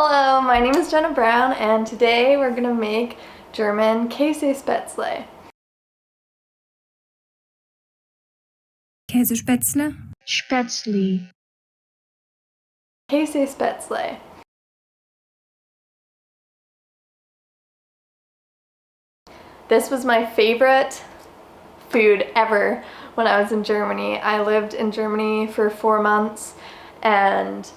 Hello, my name is Jenna Brown and today we're gonna make German Kase Spatzle. Kase Spatzle. Spätzle. Kase Spatzle. This was my favorite food ever when I was in Germany. I lived in Germany for 4 months and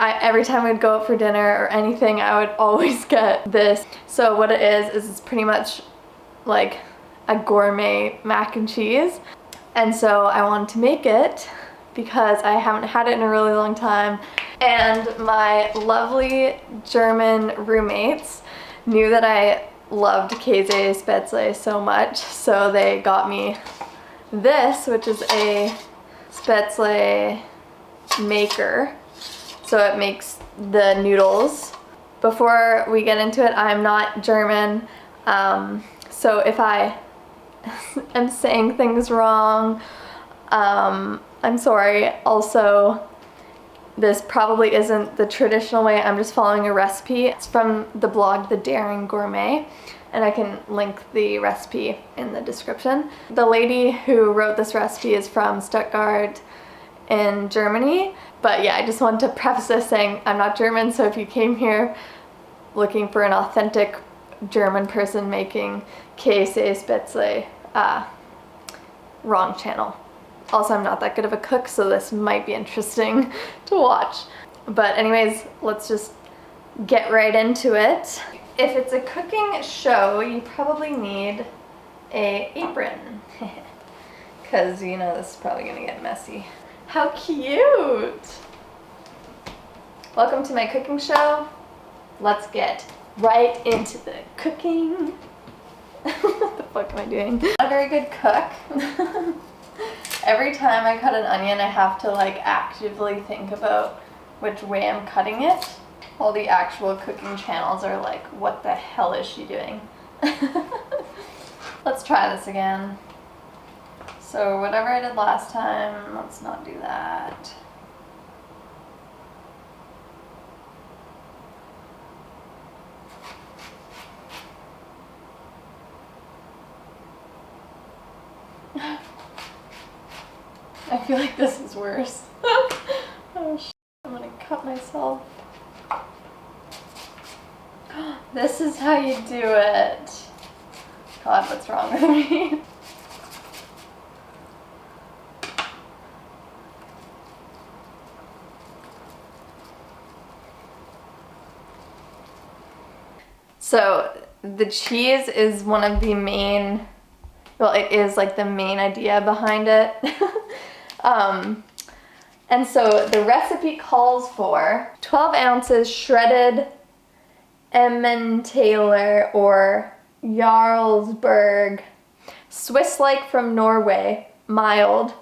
every time we'd go out for dinner or anything, I would always get this. So what it is it's pretty much like a gourmet mac and cheese. And so I wanted to make it because I haven't had it in a really long time. And my lovely German roommates knew that I loved Kase Spatzle so much, so they got me this, which is a Spätzle maker. So it makes the noodles. Before we get into it, I'm not German, so if I am saying things wrong, I'm sorry. Also, this probably isn't the traditional way. I'm just following a recipe. It's from the blog The Daring Gourmet, and I can link the recipe in the description. The lady who wrote this recipe is from Stuttgart in Germany. But yeah, I just wanted to preface this saying I'm not German, so if you came here looking for an authentic German person making Kase Spatzle, wrong channel. Also, I'm not that good of a cook, so this might be interesting to watch. But anyways, let's just get right into it. If it's a cooking show, you probably need an apron. Because, you know, this is probably gonna get messy. How cute! Welcome to my cooking show. Let's get right into the cooking. What the fuck am I doing? Not a very good cook. Every time I cut an onion, I have to like actively think about which way I'm cutting it. All the actual cooking channels are like, what the hell is she doing? Let's try this again. So whatever I did last time, let's not do that. I feel like this is worse. Oh shit, I'm gonna cut myself. This is how you do it. God, what's wrong with me? So the cheese is one of the main, well, it is like the main idea behind it. And so the recipe calls for 12 ounces shredded Emmentaler or Jarlsberg, Swiss-like from Norway, mild.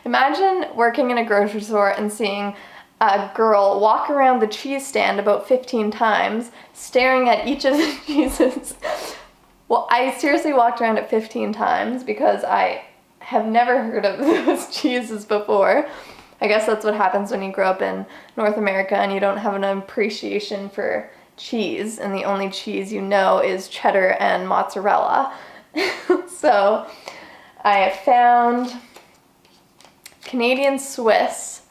Imagine working in a grocery store and seeing a girl walk around the cheese stand about 15 times, staring at each of the cheeses. Well, I seriously walked around it 15 times because I have never heard of those cheeses before. I guess that's what happens when you grow up in North America and you don't have an appreciation for cheese, and the only cheese you know is cheddar and mozzarella. So I found Canadian Swiss.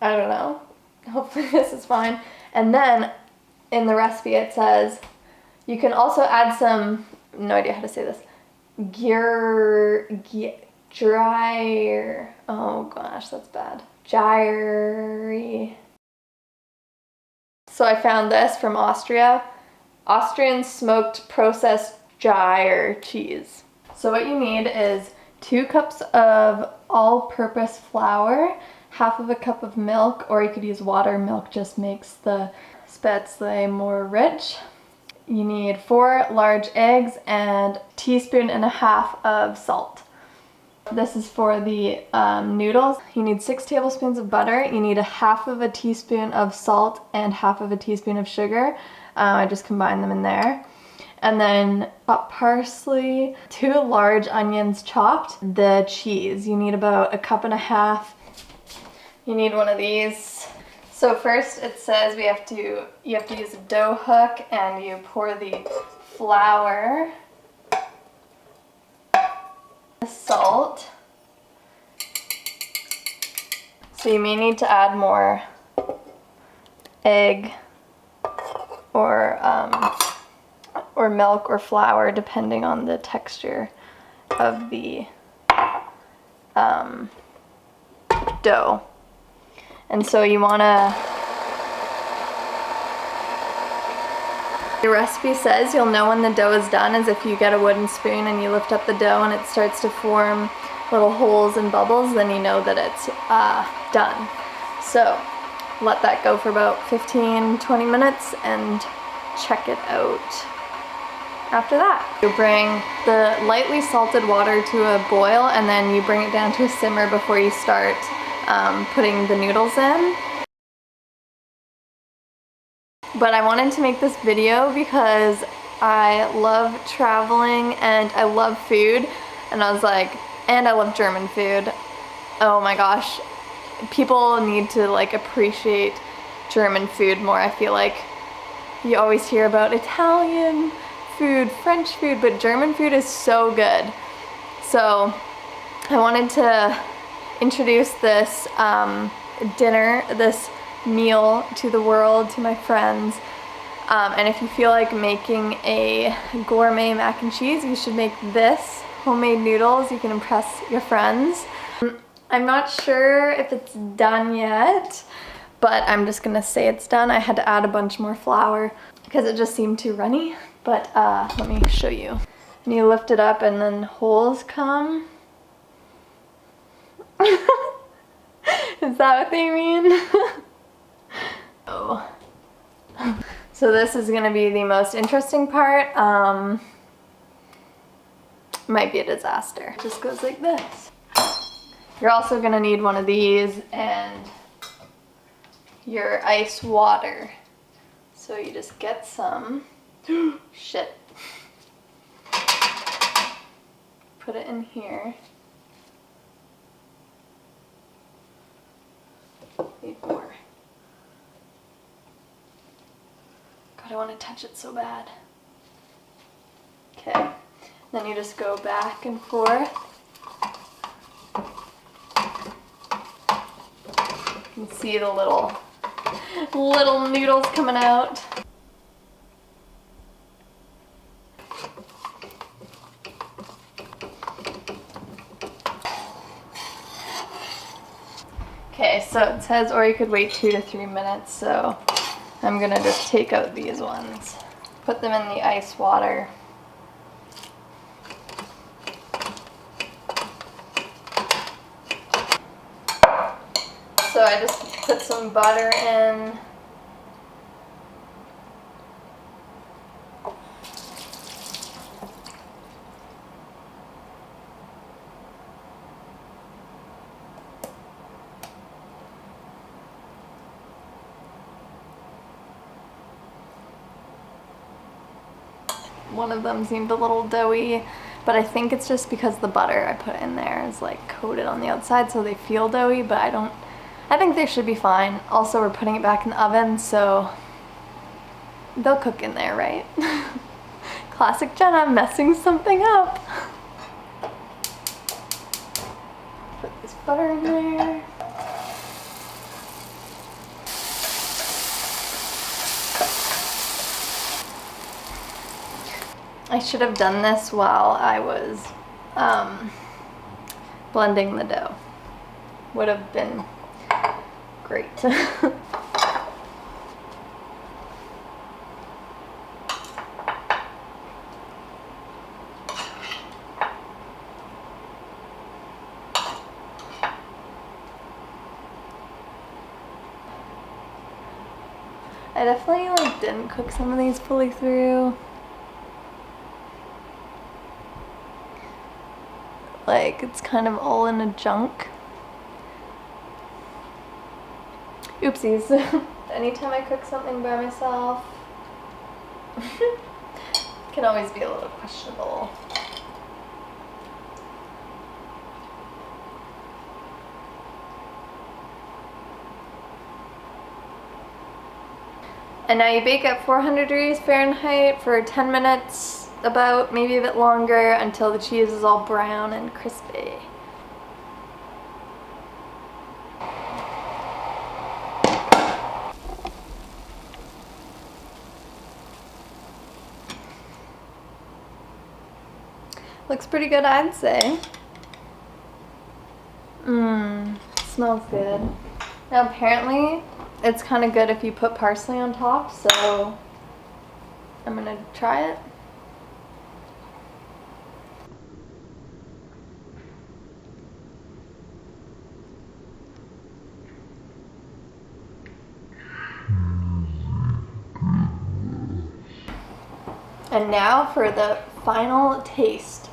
I don't know. Hopefully this is fine. And then in the recipe it says you can also add some, no idea how to say this, gyre, oh gosh, that's bad. Gyre. So I found this from Austria. Austrian smoked processed gyre cheese. So what you need is 2 cups of all-purpose flour, half of a cup of milk, or you could use water. Milk just makes the Spätzle more rich. You need 4 large eggs and 1.5 teaspoons of salt. This is for the noodles. You need 6 tablespoons of butter. You need 1/2 teaspoon of salt and 1/2 teaspoon of sugar. I just combined them in there. And then parsley, 2 large onions chopped. The cheese, you need about 1.5 cups. You need one of these. So first it says you have to use a dough hook and you pour the flour, the salt. So you may need to add more egg or milk or flour depending on the texture of the dough. And so you want to, your recipe says you'll know when the dough is done is if you get a wooden spoon and you lift up the dough and it starts to form little holes and bubbles, then you know that it's done. So let that go for about 15-20 minutes and check it out. After that, you bring the lightly salted water to a boil and then you bring it down to a simmer before you start putting the noodles in. But I wanted to make this video because I love traveling and I love food, and I was like, and I love German food. Oh my gosh, people need to like appreciate German food more. I feel like you always hear about Italian food, French food, but German food is so good. So I wanted to introduce this this meal to the world, to my friends. And if you feel like making a gourmet mac and cheese, you should make this homemade noodles. You can impress your friends. I'm not sure if it's done yet, but I'm just gonna say it's done. I had to add a bunch more flour because it just seemed too runny, but let me show you. And you lift it up and then holes come. Is that what they mean? Oh. So this is gonna be the most interesting part. Might be a disaster. It just goes like this. You're also gonna need one of these and your ice water. So you just get some. Shit. Put it in here. Need more. God, I want to touch it so bad. Okay. Then you just go back and forth. You can see the little noodles coming out. Okay, so it says, or you could wait 2 to 3 minutes, so I'm gonna just take out these ones, put them in the ice water. So I just put some butter in. One of them seemed a little doughy, but I think it's just because the butter I put in there is like coated on the outside, so they feel doughy, but I think they should be fine. Also, we're putting it back in the oven, so they'll cook in there, right? Classic Jenna, messing something up. Put this butter in there. I should have done this while I was blending the dough. Would have been great. I definitely like didn't cook some of these fully through. Like it's kind of all in a junk. Oopsies. Anytime I cook something by myself, can always be a little questionable. And now you bake at 400 degrees Fahrenheit for 10 minutes, about, maybe a bit longer, until the cheese is all brown and crispy. Looks pretty good, I'd say. Smells good. Now apparently it's kind of good if you put parsley on top, so I'm gonna try it. And now for the final taste.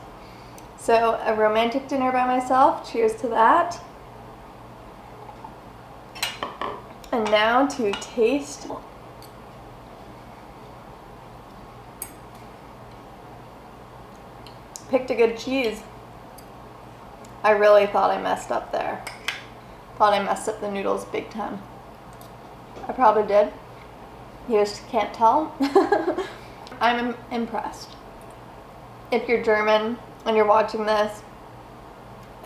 So a romantic dinner by myself, cheers to that. And now to taste. Picked a good cheese. I really thought I messed up there. Thought I messed up the noodles big time. I probably did. You just can't tell. I'm impressed. If you're German and you're watching this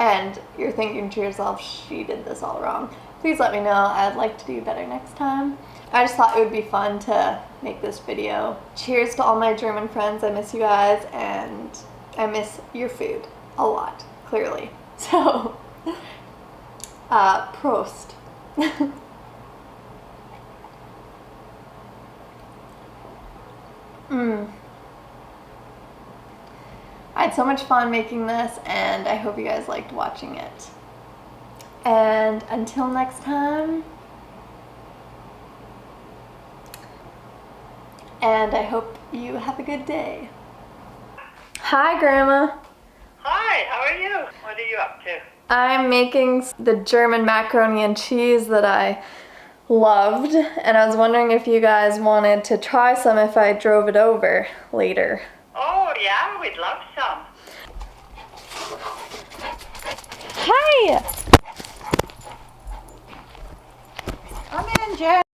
and you're thinking to yourself, she did this all wrong, please let me know. I'd like to do better next time. I just thought it would be fun to make this video. Cheers to all my German friends. I miss you guys and I miss your food a lot, clearly. So, Prost. I had so much fun making this, and I hope you guys liked watching it. And until next time, and I hope you have a good day. Hi, Grandma. Hi, how are you? What are you up to? I'm making the German macaroni and cheese that I loved, and I was wondering if you guys wanted to try some if I drove it over later. Oh yeah, we'd love some. Hi! Come in, Jen.